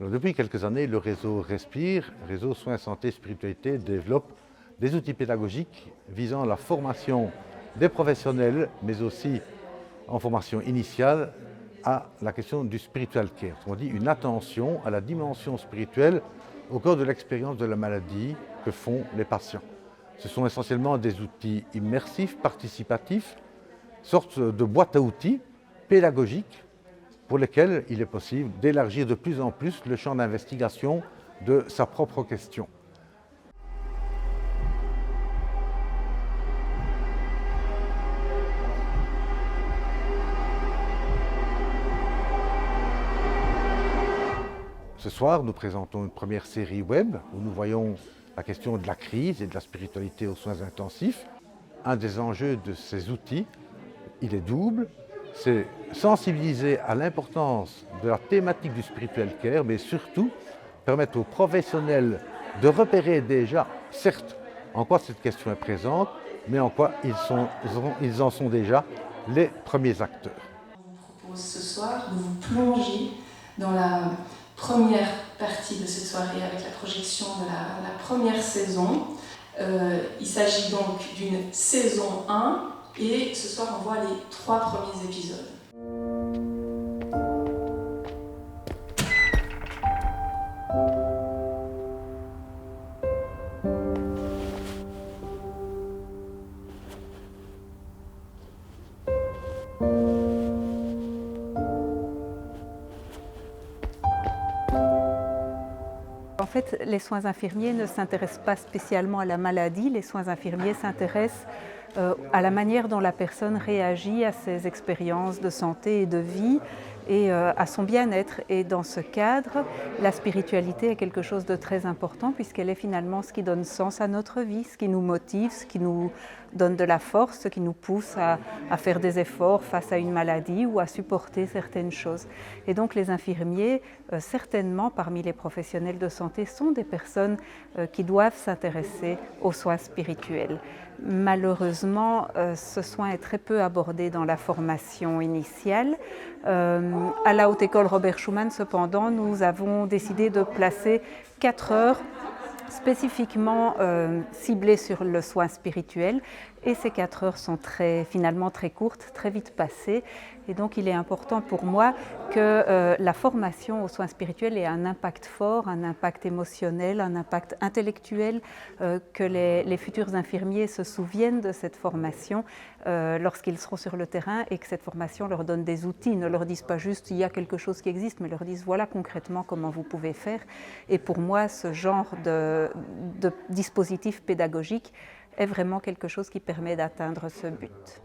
Alors, depuis quelques années, le réseau Respire, réseau Soins Santé Spiritualité, développe des outils pédagogiques visant la formation des professionnels, mais aussi en formation initiale, à la question du spiritual care. On dit une attention à la dimension spirituelle au cours de l'expérience de la maladie que font les patients. Ce sont essentiellement des outils immersifs, participatifs, sorte de boîte à outils pédagogiques pour lesquels il est possible d'élargir de plus en plus le champ d'investigation de sa propre question. Ce soir, nous présentons une première série web où nous voyons la question de la crise et de la spiritualité aux soins intensifs. Un des enjeux de ces outils, il est double, c'est sensibiliser à l'importance de la thématique du spiritual care, mais surtout permettre aux professionnels de repérer déjà, certes, en quoi cette question est présente, mais en quoi ils en sont déjà les premiers acteurs. Je vous propose ce soir de vous plonger dans la première partie de cette soirée avec la projection de la première saison. Il s'agit donc d'une saison 1 et ce soir on voit les 3 premiers épisodes. En fait, les soins infirmiers ne s'intéressent pas spécialement à la maladie, les soins infirmiers s'intéressent à la manière dont la personne réagit à ses expériences de santé et de vie et à son bien-être. Et dans ce cadre, la spiritualité est quelque chose de très important puisqu'elle est finalement ce qui donne sens à notre vie, ce qui nous motive, ce qui nous donne de la force, ce qui nous pousse à faire des efforts face à une maladie ou à supporter certaines choses. Et donc les infirmiers, certainement parmi les professionnels de santé, sont des personnes qui doivent s'intéresser aux soins spirituels. Malheureusement, ce soin est très peu abordé dans la formation initiale. À la Haute École Robert Schuman, cependant, nous avons décidé de placer 4 heures spécifiquement ciblées sur le soin spirituel. Et ces 4 heures sont finalement très courtes, très vite passées. Et donc il est important pour moi que la formation aux soins spirituels ait un impact fort, un impact émotionnel, un impact intellectuel, que les futurs infirmiers se souviennent de cette formation lorsqu'ils seront sur le terrain et que cette formation leur donne des outils, ne leur disent pas juste il y a quelque chose qui existe, mais leur disent voilà concrètement comment vous pouvez faire. Et pour moi, ce genre de dispositif pédagogique est vraiment quelque chose qui permet d'atteindre ce but.